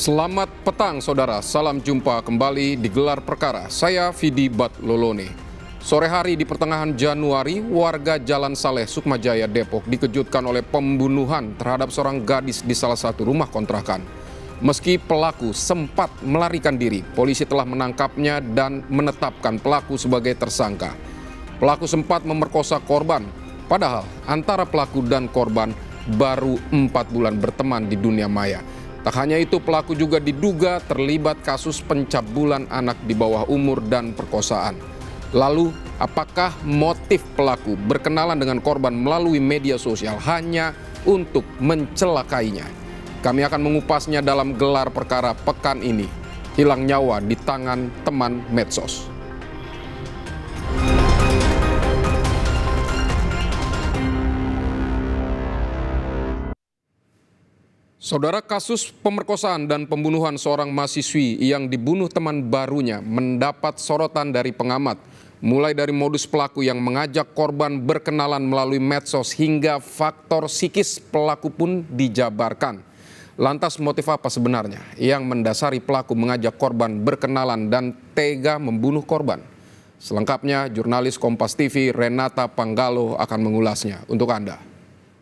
Selamat petang saudara, salam jumpa kembali di Gelar Perkara. Saya Vidi Batlolone. Sore hari di pertengahan Januari, warga Jalan Saleh, Sukmajaya, Depok dikejutkan oleh pembunuhan terhadap seorang gadis di salah satu rumah kontrakan. Meski pelaku sempat melarikan diri, polisi telah menangkapnya dan menetapkan pelaku sebagai tersangka. Pelaku sempat memerkosa korban, padahal antara pelaku dan korban baru 4 bulan berteman di dunia maya. Tak hanya itu, pelaku juga diduga terlibat kasus pencabulan anak di bawah umur dan perkosaan. Lalu, apakah motif pelaku berkenalan dengan korban melalui media sosial hanya untuk mencelakainya? Kami akan mengupasnya dalam Gelar Perkara pekan ini. Hilang nyawa di tangan teman medsos. Saudara, kasus pemerkosaan dan pembunuhan seorang mahasiswi yang dibunuh teman barunya mendapat sorotan dari pengamat. Mulai dari modus pelaku yang mengajak korban berkenalan melalui medsos hingga faktor psikis pelaku pun dijabarkan. Lantas motif apa sebenarnya yang mendasari pelaku mengajak korban berkenalan dan tega membunuh korban? Selengkapnya jurnalis Kompas TV Renata Panggalo akan mengulasnya untuk Anda.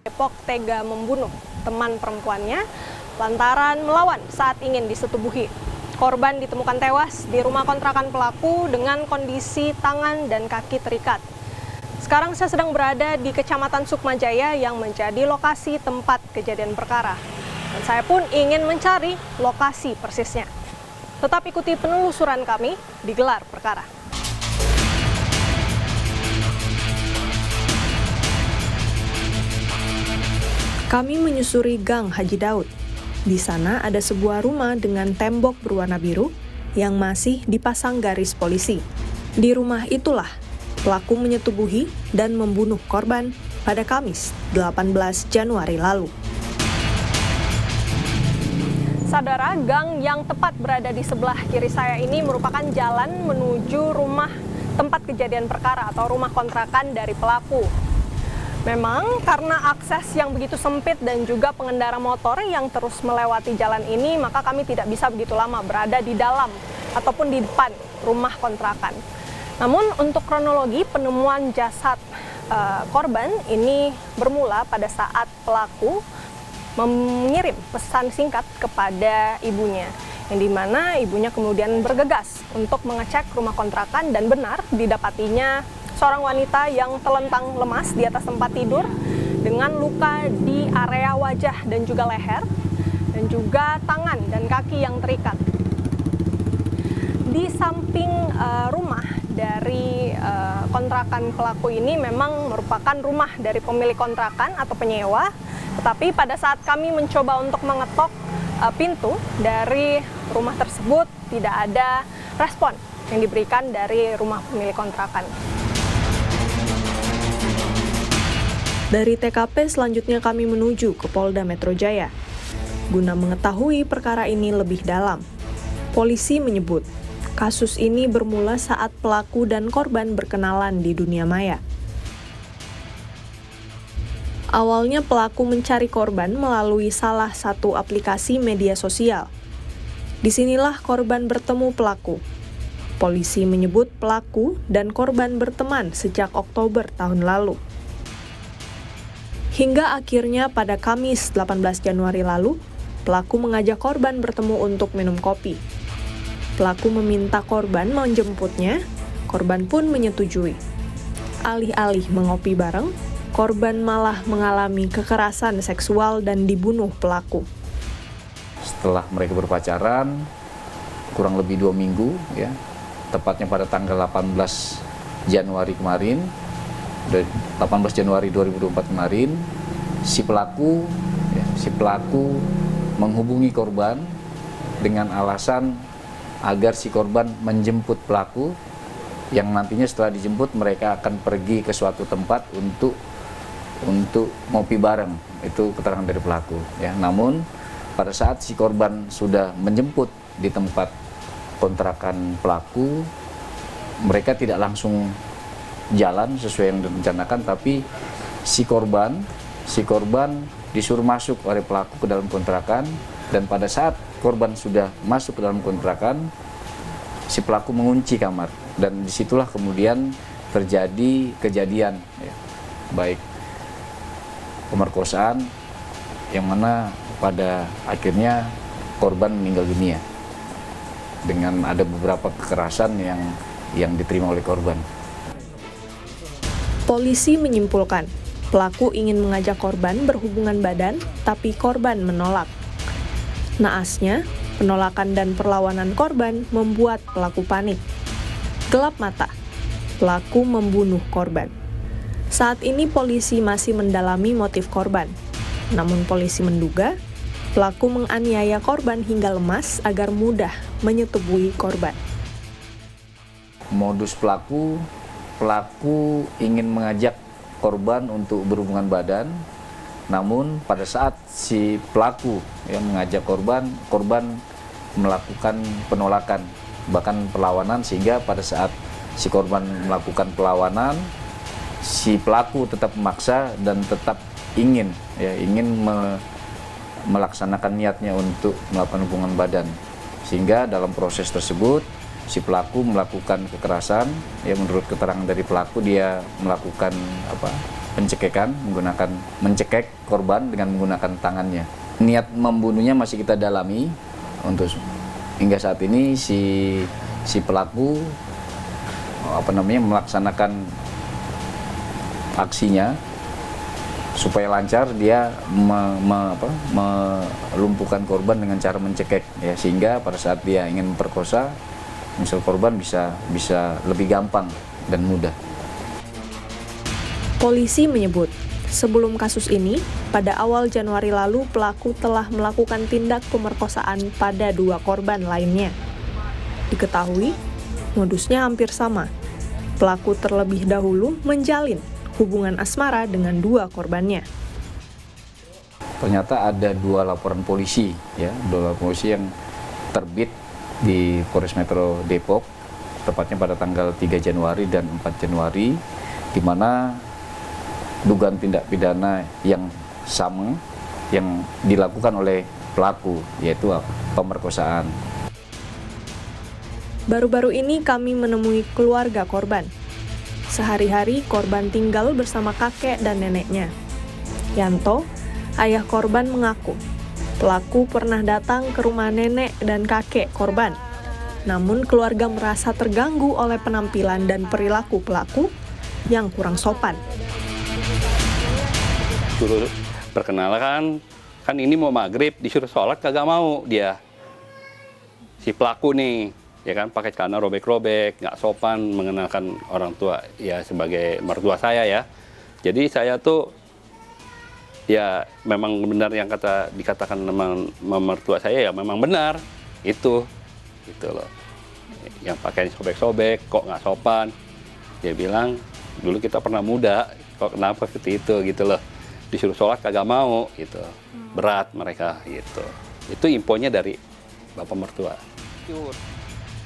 Depok tega membunuh teman perempuannya lantaran melawan saat ingin disetubuhi. Korban ditemukan tewas di rumah kontrakan pelaku dengan kondisi tangan dan kaki terikat. Sekarang saya sedang berada di Kecamatan Sukmajaya yang menjadi lokasi tempat kejadian perkara. Dan saya pun ingin mencari lokasi persisnya. Tetap ikuti penelusuran kami di Gelar Perkara. Kami menyusuri Gang Haji Daud. Di sana ada sebuah rumah dengan tembok berwarna biru yang masih dipasang garis polisi. Di rumah itulah pelaku menyetubuhi dan membunuh korban pada Kamis 18 Januari lalu. Saudara, gang yang tepat berada di sebelah kiri saya ini merupakan jalan menuju rumah tempat kejadian perkara atau rumah kontrakan dari pelaku. Memang karena akses yang begitu sempit dan juga pengendara motor yang terus melewati jalan ini, maka kami tidak bisa begitu lama berada di dalam ataupun di depan rumah kontrakan. Namun untuk kronologi penemuan jasad korban ini bermula pada saat pelaku mengirim pesan singkat kepada ibunya, yang dimana ibunya kemudian bergegas untuk mengecek rumah kontrakan dan benar didapatinya seorang wanita yang telentang lemas di atas tempat tidur dengan luka di area wajah dan juga leher dan juga tangan dan kaki yang terikat. Di samping rumah dari kontrakan pelaku ini memang merupakan rumah dari pemilik kontrakan atau penyewa, tetapi pada saat kami mencoba untuk mengetok pintu dari rumah tersebut tidak ada respon yang diberikan dari rumah pemilik kontrakan. Dari TKP selanjutnya kami menuju ke Polda Metro Jaya. Guna mengetahui perkara ini lebih dalam, polisi menyebut kasus ini bermula saat pelaku dan korban berkenalan di dunia maya. Awalnya pelaku mencari korban melalui salah satu aplikasi media sosial. Disinilah korban bertemu pelaku. Polisi menyebut pelaku dan korban berteman sejak Oktober tahun lalu. Hingga akhirnya pada Kamis 18 Januari lalu, pelaku mengajak korban bertemu untuk minum kopi. Pelaku meminta korban menjemputnya, korban pun menyetujui. Alih-alih mengopi bareng, korban malah mengalami kekerasan seksual dan dibunuh pelaku. Setelah mereka berpacaran, kurang lebih 2 minggu, ya, tepatnya pada tanggal 18 Januari kemarin, 18 Januari 2024 kemarin, si pelaku menghubungi korban dengan alasan agar si korban menjemput pelaku, yang nantinya setelah dijemput mereka akan pergi ke suatu tempat untuk ngopi bareng. Itu keterangan dari pelaku, ya. Namun pada saat si korban sudah menjemput di tempat kontrakan pelaku, mereka tidak langsung jalan sesuai yang direncanakan, tapi si korban disuruh masuk oleh pelaku ke dalam kontrakan Dan pada saat korban sudah masuk ke dalam kontrakan, si pelaku mengunci kamar, dan disitulah kemudian terjadi kejadian, ya, baik pemerkosaan yang mana pada akhirnya korban meninggal dunia dengan ada beberapa kekerasan yang diterima oleh korban. Polisi menyimpulkan, pelaku ingin mengajak korban berhubungan badan, tapi korban menolak. Naasnya, penolakan dan perlawanan korban membuat pelaku panik. Gelap mata, pelaku membunuh korban. Saat ini polisi masih mendalami motif korban. Namun polisi menduga, pelaku menganiaya korban hingga lemas agar mudah menyetubuhi korban. Modus pelaku ingin mengajak korban untuk berhubungan badan, namun pada saat si pelaku yang mengajak korban melakukan penolakan, bahkan perlawanan, sehingga pada saat si korban melakukan perlawanan, si pelaku tetap memaksa dan tetap ingin melaksanakan niatnya untuk melakukan hubungan badan, sehingga dalam proses tersebut si pelaku melakukan kekerasan. Ya, menurut keterangan dari pelaku, dia melakukan pencekekan, mencekek korban dengan menggunakan tangannya. Niat membunuhnya masih kita dalami. Untuk hingga saat ini si pelaku melaksanakan aksinya supaya lancar. Dia melumpuhkan korban dengan cara mencekek, ya, sehingga pada saat dia ingin memperkosa, misal korban bisa lebih gampang dan mudah. Polisi menyebut, sebelum kasus ini, pada awal Januari lalu pelaku telah melakukan tindak pemerkosaan pada 2 korban lainnya. Diketahui, modusnya hampir sama. Pelaku terlebih dahulu menjalin hubungan asmara dengan 2 korbannya. Ternyata ada 2 laporan polisi, ya, 2 laporan polisi yang terbit di Polres Metro Depok, tepatnya pada tanggal 3 Januari dan 4 Januari, di mana dugaan tindak pidana yang sama yang dilakukan oleh pelaku, yaitu pemerkosaan. Baru-baru ini kami menemui keluarga korban. Sehari-hari korban tinggal bersama kakek dan neneknya. Yanto, ayah korban, mengaku pelaku pernah datang ke rumah nenek dan kakek korban. Namun keluarga merasa terganggu oleh penampilan dan perilaku pelaku yang kurang sopan. Suruh perkenalkan, kan ini mau maghrib, disuruh sholat kagak mau dia. Si pelaku nih, ya kan, pakai celana robek-robek, nggak sopan, mengenalkan orang tua, ya sebagai mertua saya, ya. Jadi saya tuh, ya memang benar yang dikatakan mertua saya, ya memang benar, itu gitu loh. Yang pakainya sobek-sobek, kok nggak sopan. Dia bilang, dulu kita pernah muda, kok kenapa seperti itu, gitu loh. Disuruh sholat kagak mau, gitu. Berat mereka, gitu. Itu infonya dari bapak mertua.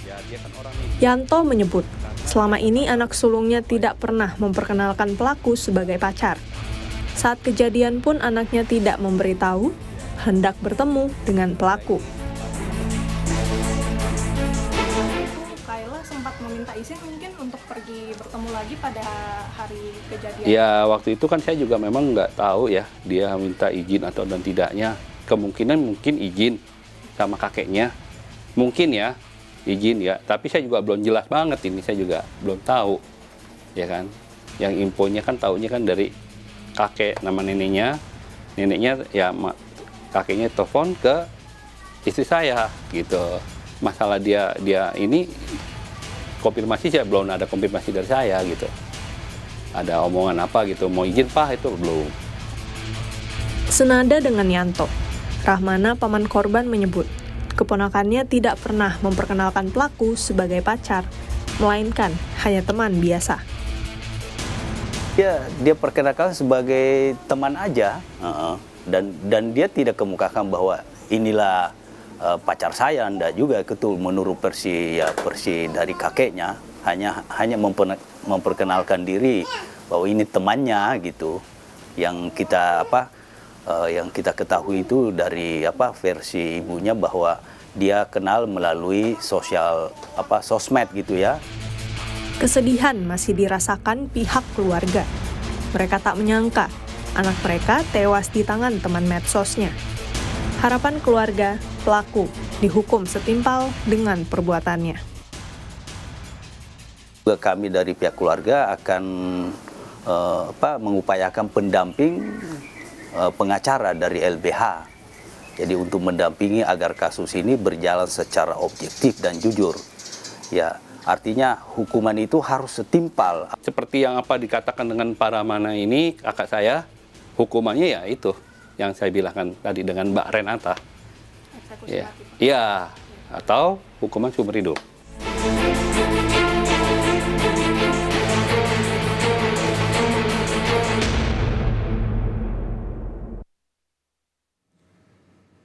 Ya, dia kan orang ini. Yanto menyebut, selama ini anak sulungnya tidak pernah memperkenalkan pelaku sebagai pacar. Saat kejadian pun anaknya tidak memberitahu hendak bertemu dengan pelaku. Kayla sempat meminta izin mungkin untuk pergi bertemu lagi pada hari kejadian. Ya, waktu itu kan saya juga memang nggak tahu ya dia minta izin atau dan tidaknya. Kemungkinan mungkin izin sama kakeknya, mungkin ya izin ya. Tapi saya juga belum jelas banget ini, saya juga belum tahu, ya kan. Yang infonya kan taunya kan dari kakek nama neneknya ya kakeknya telepon ke istri saya gitu. Masalah dia ini konfirmasi, saya belum ada konfirmasi dari saya gitu. Ada omongan apa gitu, mau izin Pak, itu belum. Senada dengan Yanto, Rahmana, paman korban, menyebut keponakannya tidak pernah memperkenalkan pelaku sebagai pacar, melainkan hanya teman biasa. Dia perkenalkan sebagai teman aja, dan dia tidak kemukakan bahwa inilah pacar saya. Anda juga itu menurut versi dari kakeknya, hanya memperkenalkan diri bahwa ini temannya gitu, yang kita yang kita ketahui itu dari versi ibunya bahwa dia kenal melalui sosmed gitu ya. Kesedihan masih dirasakan pihak keluarga. Mereka tak menyangka anak mereka tewas di tangan teman medsosnya. Harapan keluarga, pelaku dihukum setimpal dengan perbuatannya. Kami dari pihak keluarga akan mengupayakan pendamping pengacara dari LBH. Jadi untuk mendampingi agar kasus ini berjalan secara objektif dan jujur. Ya, artinya hukuman itu harus setimpal. Seperti yang dikatakan dengan para mana ini, kakak saya, hukumannya ya itu yang saya bilangkan tadi dengan Mbak Renata. Eksekusi mati. Ya, atau hukuman seumur hidup.